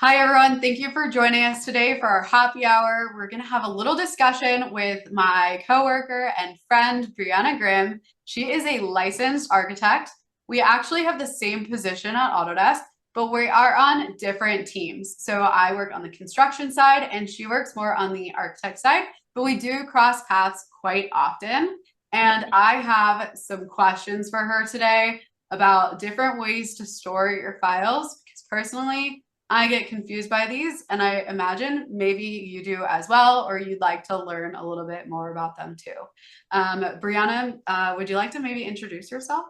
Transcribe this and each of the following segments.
Hi, everyone. Thank you for joining us today for our happy hour. We're going to have a little discussion with my coworker and friend, Brianna Grimm. She is a licensed architect. We actually have the same position at Autodesk, but we are on different teams. So I work on the construction side and she works more on the architect side, but we do cross paths quite often. And I have some questions for her today about different ways to store your files because personally, I get confused by these, and I imagine maybe you do as well, or you'd like to learn a little bit more about them too. Brianna, would you like to maybe introduce yourself?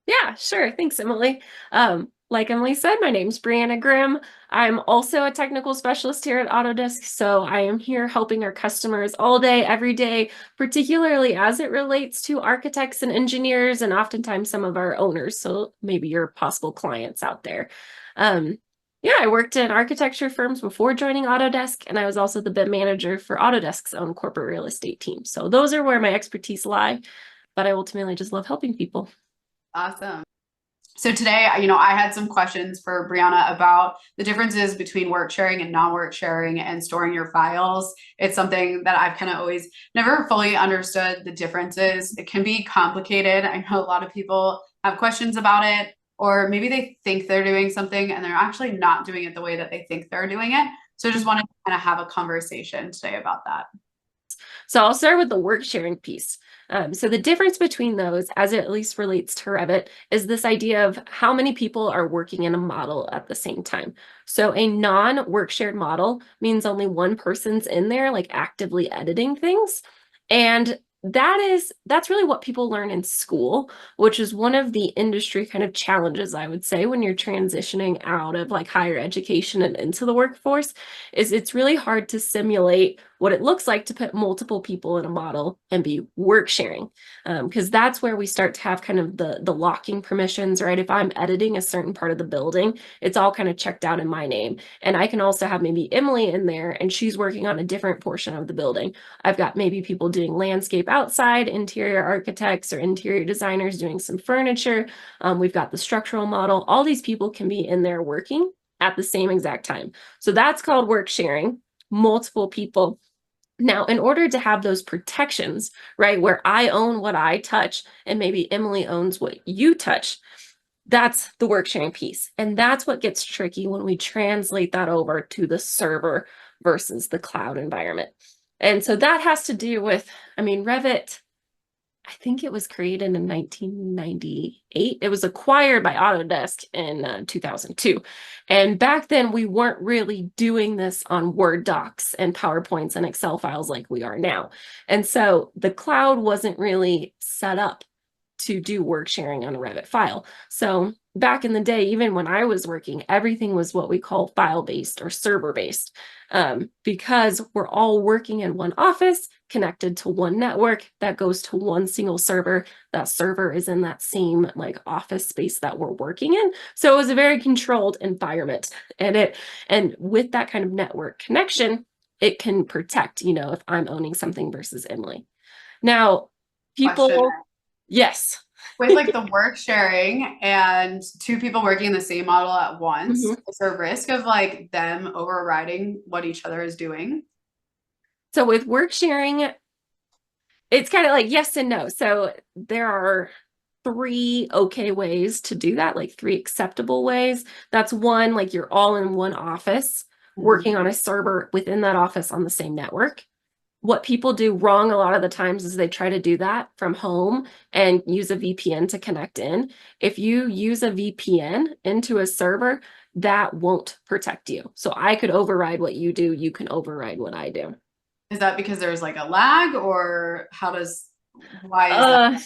Yeah, sure. Thanks, Emily. Like Emily said, my name's Brianna Grimm. I'm also a technical specialist here at Autodesk, so I am here helping our customers all day, every day, particularly as it relates to architects and engineers, and oftentimes some of our owners, so maybe your possible clients out there. Um, yeah, I worked in architecture firms before joining Autodesk, and I was also the BIM manager for Autodesk's own corporate real estate team. So those are where my expertise lie, but I ultimately just love helping people. Awesome. So today, I had some questions for Brianna about the differences between work sharing and non-work sharing and storing your files. It's something that I've kind of always never fully understood the differences. It can be complicated. I know a lot of people have questions about it, or maybe they think they're doing something and they're actually not doing it the way that they think they're doing it. So I just wanted to kind of have a conversation today about that. So I'll start with the work sharing piece. So the difference between those, as it at least relates to Revit, is this idea of how many people are working in a model at the same time. So a non-work shared model means only one person's in there, like actively editing things. And that's really what people learn in school, which is one of the industry kind of challenges, I would say, when you're transitioning out of like higher education and into the workforce, is it's really hard to simulate what it looks like to put multiple people in a model and be work sharing. Because that's where we start to have kind of the locking permissions, right? If I'm editing a certain part of the building, it's all kind of checked out in my name. And I can also have maybe Emily in there and she's working on a different portion of the building. I've got maybe people doing landscape outside, interior architects or interior designers doing some furniture. We've got the structural model. All these people can be in there working at the same exact time. So that's called work sharing, multiple people. Now, in order to have those protections, right, where I own what I touch and maybe Emily owns what you touch, that's the work sharing piece. And that's what gets tricky when we translate that over to the server versus the cloud environment. And so that has to do with, Revit, I think it was created in 1998. It was acquired by Autodesk in 2002. And back then, we weren't really doing this on Word docs and PowerPoints and Excel files like we are now. And so the cloud wasn't really set up to do work sharing on a Revit file. So back in the day, even when I was working, everything was what we call file-based or server-based, because we're all working in one office, connected to one network that goes to one single server. That server is in that same like office space that we're working in. So it was a very controlled environment. And with that kind of network connection, it can protect, if I'm owning something versus Emily. Now, Question. people, yes. With like the work sharing and two people working in the same model at once, Mhm. is there a risk of like them overriding what each other is doing? So with work sharing, it's kind of like yes and no. So there are three okay ways to do that, like three acceptable ways. That's one, like you're all in one office Mhm. working on a server within that office on the same network. What people do wrong a lot of the times is they try to do that from home and use a VPN to connect in. If you use a VPN into a server, that won't protect you. So I could override what you do, you can override what I do. Is that because there's like a lag or why is that? Uh,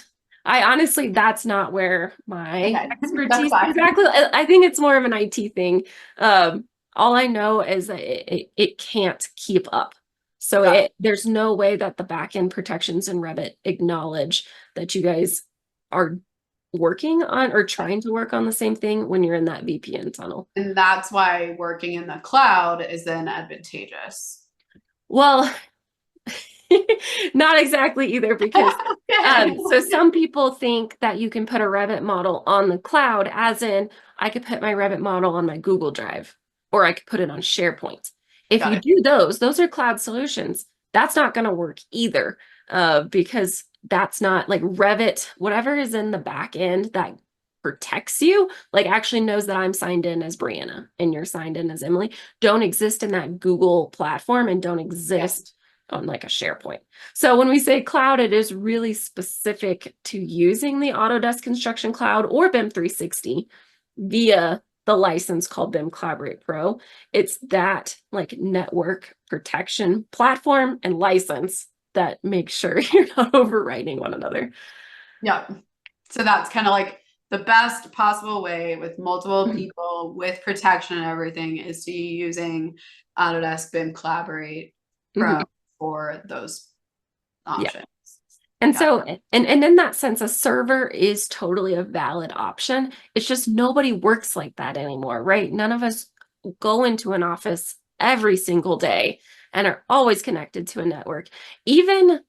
I honestly, that's not where my Okay, that's expertise fine. exactly. I think it's more of an IT thing. All I know is that it can't keep up. So Got it. there's no way that the backend protections in Revit acknowledge that you guys are working on or trying to work on the same thing when you're in that VPN tunnel. And that's why working in the cloud is then advantageous. Well, not exactly either, because Okay. so some people think that you can put a Revit model on the cloud, as in I could put my Revit model on my Google Drive. or I could put it on SharePoint. If Got you it. do those are cloud solutions. That's not going to work either, because that's not like Revit, whatever is in the back end that protects you, like actually knows that I'm signed in as Brianna and you're signed in as Emily, don't exist in that Google platform and don't Yeah. exist on like a SharePoint. So when we say cloud, it is really specific to using the Autodesk Construction Cloud or BIM 360 via the license called BIM Collaborate Pro. It's that like network protection platform and license that makes sure you're not overwriting one another. Yeah. So that's kind of like the best possible way with multiple people with protection and everything is to be using Autodesk BIM Collaborate Pro Mhm. for those Yeah. options. And Yeah. so, and in that sense, a server is totally a valid option. It's just nobody works like that anymore, right? None of us go into an office every single day and are always connected to a network. Even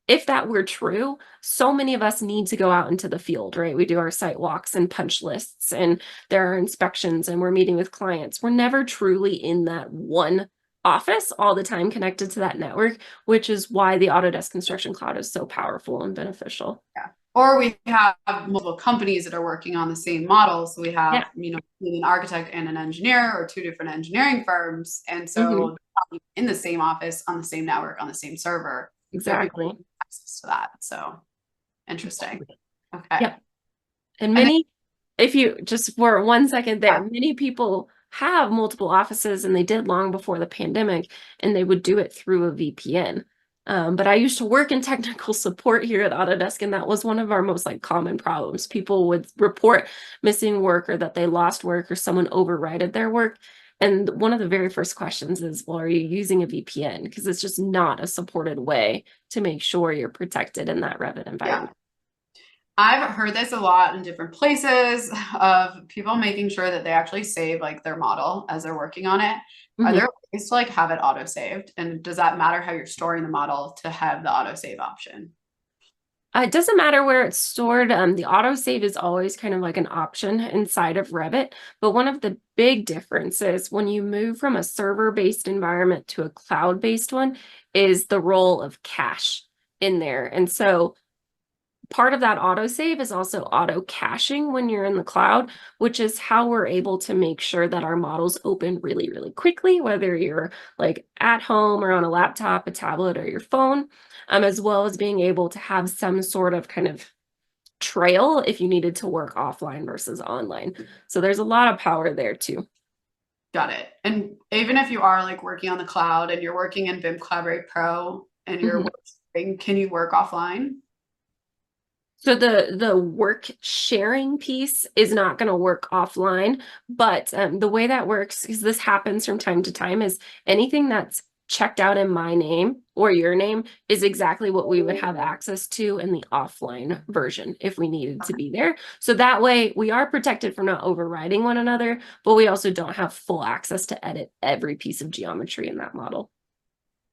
if that were true, so many of us need to go out into the field, right? We do our site walks and punch lists, and there are inspections, and we're meeting with clients. We're never truly in that one office all the time connected to that network, which is why the Autodesk Construction Cloud is so powerful and beneficial. Yeah. Or we have multiple companies that are working on the same model. So we have, Yeah. maybe an architect and an engineer or two different engineering firms. And Mhm. so in the same office, on the same network, on the same server, but people Exactly. have access to that. So interesting. Okay. Yep. And And then, many, if you just for 1 second there, yeah, many people have multiple offices and they did long before the pandemic, and they would do it through a VPN. But I used to work in technical support here at Autodesk, and that was one of our most like common problems. People would report missing work or that they lost work or someone overrided their work. And one of the very first questions is, well, are you using a VPN? Because it's just not a supported way to make sure you're protected in that Revit yeah. environment. I've heard this a lot in different places of people making sure that they actually save like their model as they're working on it. Are Mhm. there ways to like have it auto saved? And does that matter how you're storing the model to have the auto save option? It doesn't matter where it's stored. The autosave is always kind of like an option inside of Revit. But one of the big differences when you move from a server-based environment to a cloud-based one is the role of cache in there. And so part of that autosave is also auto caching when you're in the cloud, which is how we're able to make sure that our models open really, really quickly, whether you're like at home or on a laptop, a tablet, or your phone, as well as being able to have some sort of kind of trail if you needed to work offline versus online. So there's a lot of power there too. Got it. And even if you are like working on the cloud and you're working in BIM Collaborate Pro and you're Mhm. working, can you work offline? So the work sharing piece is not going to work offline, but the way that works, because this happens from time to time, is anything that's checked out in my name or your name is exactly what we would have access to in the offline version if we needed to be there. So that way we are protected from not overriding one another, but we also don't have full access to edit every piece of geometry in that model.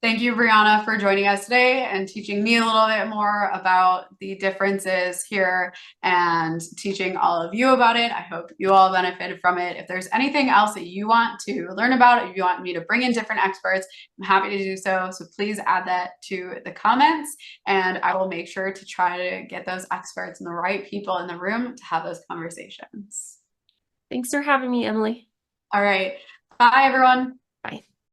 Thank you, Brianna, for joining us today and teaching me a little bit more about the differences here and teaching all of you about it. I hope you all benefited from it. If there's anything else that you want to learn about, if you want me to bring in different experts, I'm happy to do so. So please add that to the comments, and I will make sure to try to get those experts and the right people in the room to have those conversations. Thanks for having me, Emily. All right. Bye, everyone.